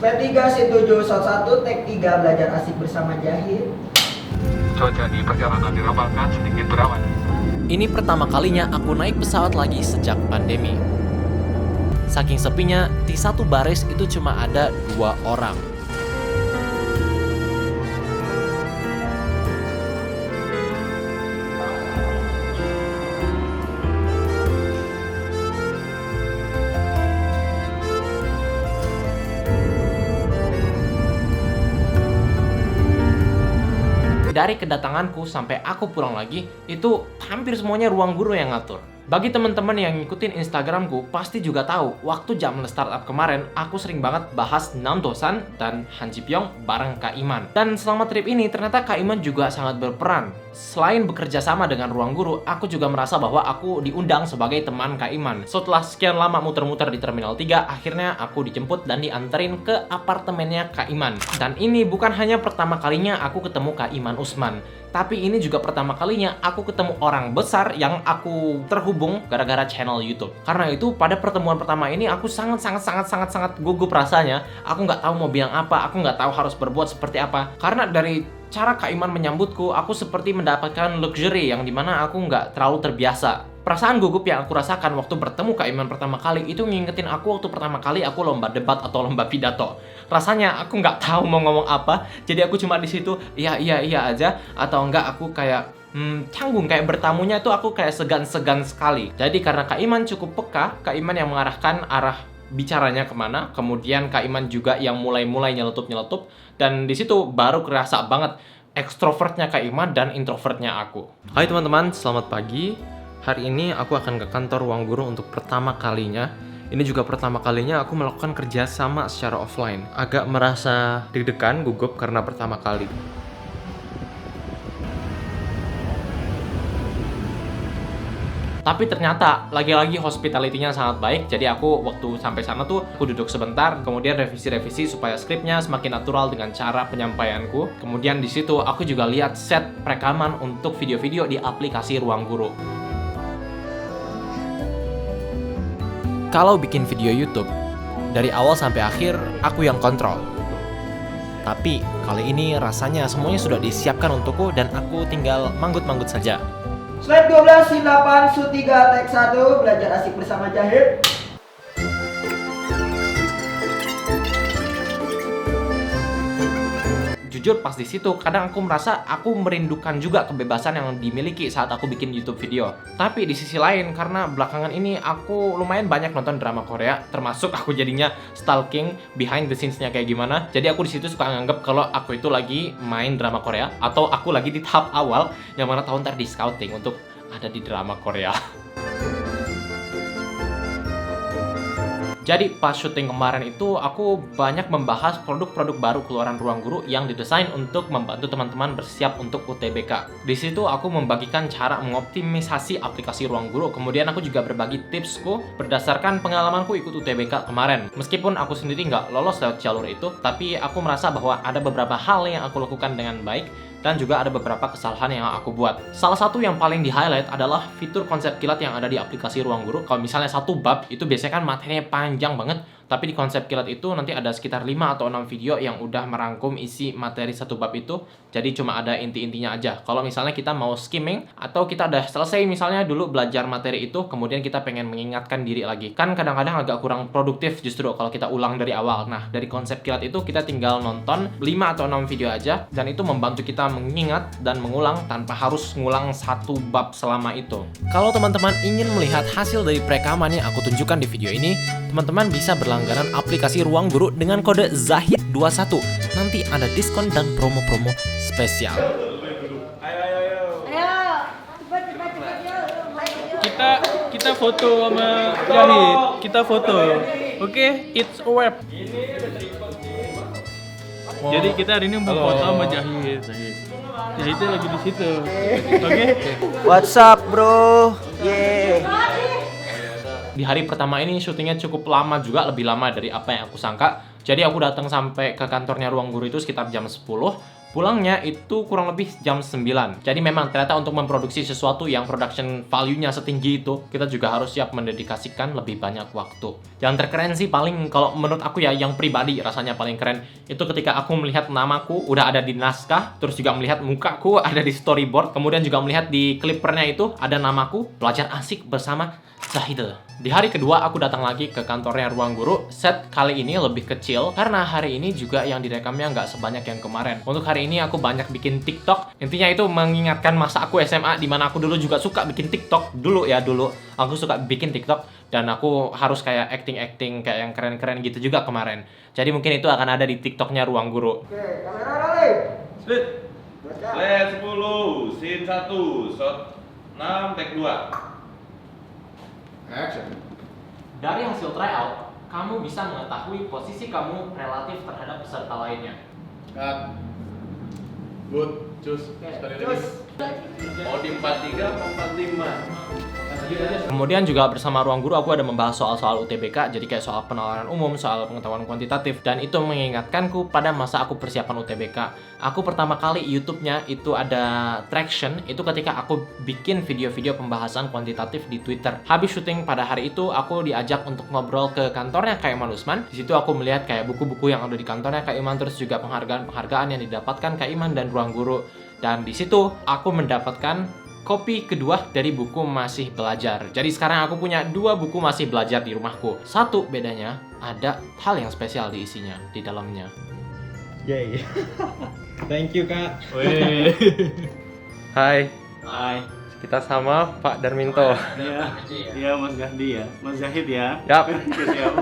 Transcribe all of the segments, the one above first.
Slide 3 C7 Shot 1 Take 3 belajar asik bersama Jahit. Cuaca di perjalanan diramalkan sedikit berawan. Ini pertama kalinya aku naik pesawat lagi sejak pandemi. Saking sepinya, di satu baris itu cuma ada 2 orang. Dari kedatanganku sampai aku pulang lagi, itu hampir semuanya ruang guru yang ngatur. Bagi teman-teman yang ngikutin Instagramku, pasti juga tahu, waktu Jamle Startup kemarin, aku sering banget bahas Nam Do-san dan Han Ji Pyong bareng Kak Iman. Dan selama trip ini, ternyata Kak Iman juga sangat berperan. Selain bekerja sama dengan ruang guru, aku juga merasa bahwa aku diundang sebagai teman Kak Iman. Setelah sekian lama muter-muter di Terminal 3, akhirnya aku dijemput dan dianterin ke apartemennya Kak Iman. Dan ini bukan hanya pertama kalinya aku ketemu Kak Iman Usman, tapi ini juga pertama kalinya aku ketemu orang besar yang aku terhubung gara-gara channel YouTube. Karena itu pada pertemuan pertama ini aku sangat gugup rasanya. Aku nggak tahu mau bilang apa, aku nggak tahu harus berbuat seperti apa. Karena dari cara Kak Iman menyambutku, aku seperti mendapatkan luxury yang dimana aku nggak terlalu terbiasa. Perasaan gugup yang aku rasakan waktu bertemu Kak Iman pertama kali itu ngingetin aku waktu pertama kali aku lomba debat atau lomba pidato. Rasanya aku nggak tahu mau ngomong apa, jadi aku cuma di situ iya aja, atau enggak aku kayak canggung, kayak bertamunya itu aku kayak segan-segan sekali. Jadi karena Kak Iman cukup peka, Kak Iman yang mengarahkan arah bicaranya kemana, kemudian Kak Iman juga yang mulai nyeletup, dan di situ baru kerasa banget ekstrovertnya Kak Iman dan introvertnya aku. Hai teman-teman, selamat pagi. Hari ini aku akan ke kantor ruang guru untuk pertama kalinya. Ini juga pertama kalinya aku melakukan kerja sama secara offline. Agak merasa deg-degan, gugup karena pertama kali. Tapi ternyata lagi-lagi hospitality-nya sangat baik. Jadi aku waktu sampai sana tuh aku duduk sebentar, kemudian revisi supaya skripnya semakin natural dengan cara penyampaianku. Kemudian di situ aku juga lihat set rekaman untuk video-video di aplikasi Ruang Guru. Kalau bikin video YouTube, dari awal sampai akhir aku yang kontrol. Tapi kali ini rasanya semuanya sudah disiapkan untukku dan aku tinggal manggut-manggut saja. Slide 12 Scene 8 Shoot 3 Take 1 belajar asik bersama Jahit. Jujur pas di situ kadang aku merasa aku merindukan juga kebebasan yang dimiliki saat aku bikin YouTube video. Tapi di sisi lain karena belakangan ini aku lumayan banyak nonton drama Korea, termasuk aku jadinya stalking behind the scenes-nya kayak gimana. Jadi aku di situ suka nganggep kalau aku itu lagi main drama Korea atau aku lagi di tahap awal yang mana tahu ntar di scouting untuk ada di drama Korea. Jadi pas syuting kemarin itu aku banyak membahas produk-produk baru keluaran Ruang Guru yang didesain untuk membantu teman-teman bersiap untuk UTBK. Di situ aku membagikan cara mengoptimisasi aplikasi Ruang Guru. Kemudian aku juga berbagi tipsku berdasarkan pengalamanku ikut UTBK kemarin. Meskipun aku sendiri nggak lolos lewat jalur itu, tapi aku merasa bahwa ada beberapa hal yang aku lakukan dengan baik dan juga ada beberapa kesalahan yang aku buat. Salah satu yang paling di-highlight adalah fitur konsep kilat yang ada di aplikasi Ruang Guru. Kalau misalnya satu bab, itu biasanya kan materinya panjang banget, tapi di konsep kilat itu nanti ada sekitar 5 atau 6 video yang udah merangkum isi materi satu bab itu, jadi cuma ada inti-intinya aja. Kalau misalnya kita mau skimming, atau kita udah selesai misalnya dulu belajar materi itu, kemudian kita pengen mengingatkan diri lagi. Kan kadang-kadang agak kurang produktif justru kalau kita ulang dari awal. Nah, dari konsep kilat itu kita tinggal nonton 5 atau 6 video aja, dan itu membantu kita mengingat dan mengulang tanpa harus ngulang satu bab selama itu. Kalau teman-teman ingin melihat hasil dari perekaman yang aku tunjukkan di video ini, teman-teman bisa berlangganan aplikasi Ruang Guru dengan kode ZAHID21. Nanti ada diskon dan promo-promo spesial. Kita foto sama Jahit. Kita foto. Oke, it's a web. Jadi kita hari ini mau foto sama Jahit. Jahitnya lagi di situ. Oke. What's up, bro? Yeah. Di hari pertama ini syutingnya cukup lama juga, lebih lama dari apa yang aku sangka. Jadi aku datang sampai ke kantornya Ruang Guru itu sekitar jam 10. Pulangnya itu kurang lebih jam 9. Jadi memang ternyata untuk memproduksi sesuatu yang production value-nya setinggi itu, kita juga harus siap mendedikasikan lebih banyak waktu. Yang terkeren sih paling kalau menurut aku ya, yang pribadi rasanya paling keren itu ketika aku melihat namaku udah ada di naskah, terus juga melihat mukaku ada di storyboard, kemudian juga melihat di clippernya itu ada namaku, belajar asik bersama Zahidul. Di hari kedua aku datang lagi ke kantornya Ruang Guru. Set kali ini lebih kecil karena hari ini juga yang direkamnya nggak sebanyak yang kemarin. Untuk hari ini aku banyak bikin TikTok. Intinya itu mengingatkan masa aku SMA di mana aku dulu juga suka bikin TikTok. Dulu aku suka bikin TikTok dan aku harus kayak acting kayak yang keren-keren gitu juga kemarin. Jadi mungkin itu akan ada di TikToknya Ruang Guru. Oke, kamera rolling. Split. Baca. Flash 10, scene 1, shot 6, take 2. Dari hasil tryout, kamu bisa mengetahui posisi kamu relatif terhadap peserta lainnya. Cut. Good. Cus. Sekali lagi. Terus. Mau di 43 atau 45? Kemudian juga bersama Ruang Guru aku ada membahas soal-soal UTBK, jadi kayak soal penalaran umum, soal pengetahuan kuantitatif, dan itu mengingatkanku pada masa aku persiapan UTBK. Aku pertama kali YouTube-nya itu ada traction, itu ketika aku bikin video-video pembahasan kuantitatif di Twitter. Habis syuting pada hari itu, aku diajak untuk ngobrol ke kantornya Kak Iman Usman. Di situ aku melihat kayak buku-buku yang ada di kantornya Kak Iman, terus juga penghargaan-penghargaan yang didapatkan Kak Iman dan Ruang Guru. Dan di situ aku mendapatkan kopi kedua dari buku Masih Belajar. Jadi sekarang aku punya 2 buku Masih Belajar di rumahku. Satu bedanya, ada hal yang spesial di isinya, di dalamnya. Yay. Thank you, Kak. Hai, Hai. kita sama Pak Darminto. Iya, Mas Gandhi ya. Mas Zahid ya. Yap. Siap.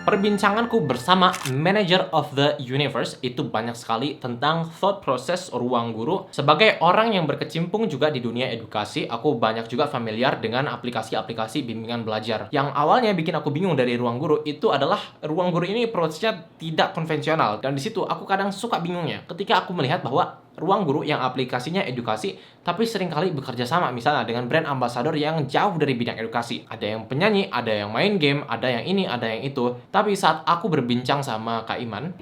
Perbincanganku bersama Manager of the Universe itu banyak sekali tentang thought process Ruang Guru. Sebagai orang yang berkecimpung juga di dunia edukasi, aku banyak juga familiar dengan aplikasi-aplikasi bimbingan belajar. Yang awalnya bikin aku bingung dari Ruang Guru itu adalah Ruang Guru ini approach-nya tidak konvensional. Dan di situ aku kadang suka bingungnya ketika aku melihat bahwa Ruang Guru yang aplikasinya edukasi, tapi seringkali bekerja sama misalnya dengan brand ambassador yang jauh dari bidang edukasi. Ada yang penyanyi, ada yang main game, ada yang ini, ada yang itu. Tapi saat aku berbincang sama Kak Iman,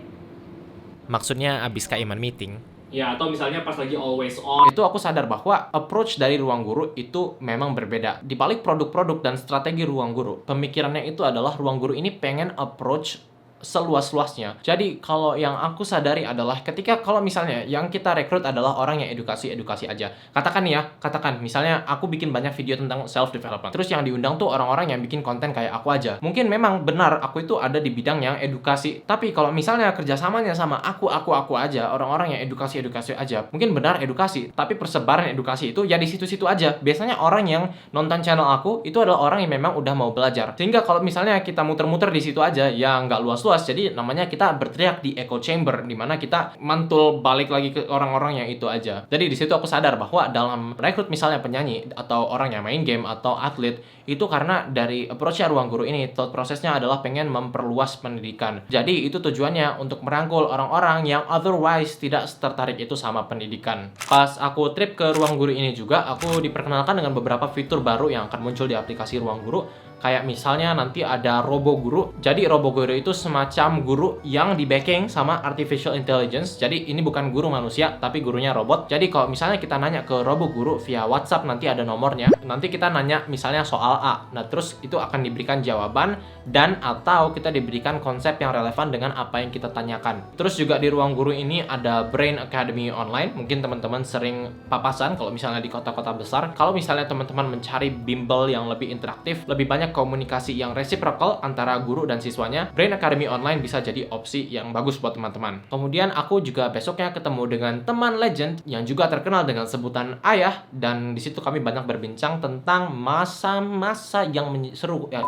maksudnya abis Kak Iman meeting, ya, atau misalnya pas lagi always on, itu aku sadar bahwa approach dari Ruang Guru itu memang berbeda. Di balik produk-produk dan strategi Ruang Guru, pemikirannya itu adalah Ruang Guru ini pengen approach seluas-luasnya. Jadi kalau yang aku sadari adalah ketika kalau misalnya yang kita rekrut adalah orang yang edukasi aja. Katakan misalnya aku bikin banyak video tentang self development. Terus yang diundang tuh orang-orang yang bikin konten kayak aku aja. Mungkin memang benar aku itu ada di bidang yang edukasi. Tapi kalau misalnya kerjasamanya sama aku aja, orang-orang yang edukasi aja. Mungkin benar edukasi, tapi persebaran edukasi itu ya di situ-situ aja. Biasanya orang yang nonton channel aku itu adalah orang yang memang udah mau belajar. Sehingga kalau misalnya kita muter-muter di situ aja, ya nggak luas-luas. Jadi namanya kita berteriak di echo chamber, di mana kita mantul balik lagi ke orang-orang yang itu aja. Jadi di situ aku sadar bahwa dalam rekrut misalnya penyanyi atau orang yang main game atau atlet, itu karena dari approach-nya Ruang Guru ini, thought prosesnya adalah pengen memperluas pendidikan. Jadi itu tujuannya untuk merangkul orang-orang yang otherwise tidak tertarik itu sama pendidikan. Pas aku trip ke Ruang Guru ini juga, aku diperkenalkan dengan beberapa fitur baru yang akan muncul di aplikasi Ruang Guru. Kayak misalnya nanti ada Robo Guru. Jadi Robo Guru itu semacam guru yang di backing sama artificial intelligence. Jadi ini bukan guru manusia, tapi gurunya robot. Jadi kalau misalnya kita nanya ke Robo Guru via WhatsApp, nanti ada nomornya. Nanti kita nanya misalnya soal A. Nah terus itu akan diberikan jawaban dan atau kita diberikan konsep yang relevan dengan apa yang kita tanyakan. Terus juga di Ruang Guru ini ada Brain Academy Online. Mungkin teman-teman sering papasan kalau misalnya di kota-kota besar. Kalau misalnya teman-teman mencari bimbel yang lebih interaktif, lebih banyak komunikasi yang reciprocal antara guru dan siswanya, Brain Academy Online bisa jadi opsi yang bagus buat teman-teman. Kemudian aku juga besoknya ketemu dengan teman legend yang juga terkenal dengan sebutan Ayah, dan di situ kami banyak berbincang tentang masa-masa yang seru ya.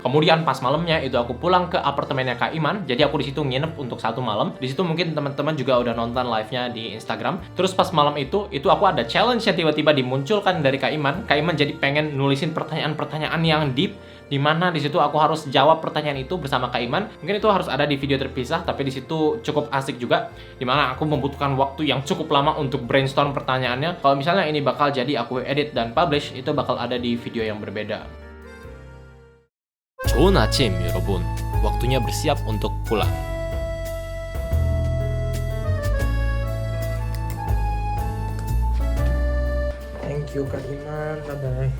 Kemudian pas malamnya itu aku pulang ke apartemennya Kak Iman. Jadi aku di situ nginep untuk 1 malam. Di situ mungkin teman-teman juga udah nonton live-nya di Instagram. Terus pas malam itu aku ada challenge yang tiba-tiba dimunculkan dari Kak Iman. Kak Iman jadi pengen nulisin pertanyaan-pertanyaan yang deep, di mana di situ aku harus jawab pertanyaan itu bersama Kak Iman. Mungkin itu harus ada di video terpisah, tapi di situ cukup asik juga, di mana aku membutuhkan waktu yang cukup lama untuk brainstorm pertanyaannya. Kalau misalnya ini bakal jadi aku edit dan publish, itu bakal ada di video yang berbeda. 좋은 아침, 여러분. Waktunya bersiap untuk pulang. Thank you Kak Iman. Bye-bye.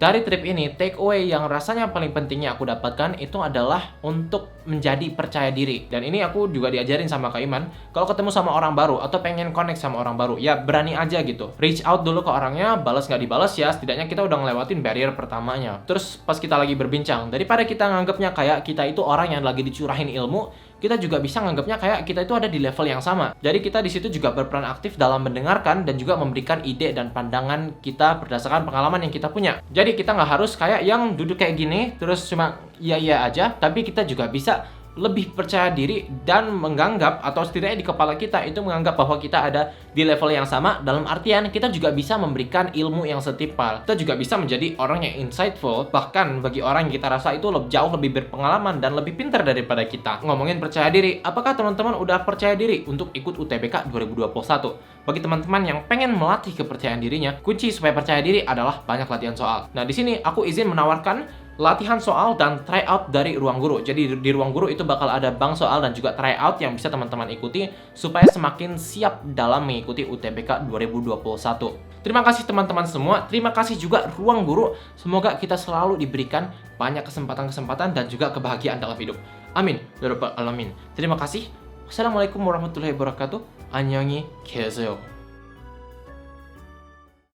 Dari trip ini, take away yang rasanya paling pentingnya aku dapatkan itu adalah untuk menjadi percaya diri. Dan ini aku juga diajarin sama Kak Iman, kalau ketemu sama orang baru atau pengen connect sama orang baru, ya berani aja gitu. Reach out dulu ke orangnya, balas nggak dibalas ya, setidaknya kita udah ngelewatin barrier pertamanya. Terus pas kita lagi berbincang, daripada kita nganggapnya kayak kita itu orang yang lagi dicurahin ilmu, kita juga bisa nganggapnya kayak kita itu ada di level yang sama. Jadi kita di situ juga berperan aktif dalam mendengarkan dan juga memberikan ide dan pandangan kita berdasarkan pengalaman yang kita punya. Jadi kita nggak harus kayak yang duduk kayak gini terus cuma iya aja, tapi kita juga bisa lebih percaya diri dan menganggap, atau setidaknya di kepala kita itu menganggap bahwa kita ada di level yang sama, dalam artian kita juga bisa memberikan ilmu yang setimpal. Kita juga bisa menjadi orang yang insightful, bahkan bagi orang yang kita rasa itu jauh lebih berpengalaman dan lebih pintar daripada kita. Ngomongin percaya diri, apakah teman-teman udah percaya diri untuk ikut UTBK 2021? Bagi teman-teman yang pengen melatih kepercayaan dirinya, kunci supaya percaya diri adalah banyak latihan soal. Nah, di sini aku izin menawarkan latihan soal dan tryout dari Ruang Guru. Jadi di Ruang Guru itu bakal ada bank soal dan juga tryout yang bisa teman-teman ikuti supaya semakin siap dalam mengikuti UTBK 2021. Terima kasih teman-teman semua. Terima kasih juga Ruang Guru. Semoga kita selalu diberikan banyak kesempatan-kesempatan dan juga kebahagiaan dalam hidup. Amin. Ya Rabbal Alamin. Terima kasih. Wassalamualaikum warahmatullahi wabarakatuh. 안녕히 계세요.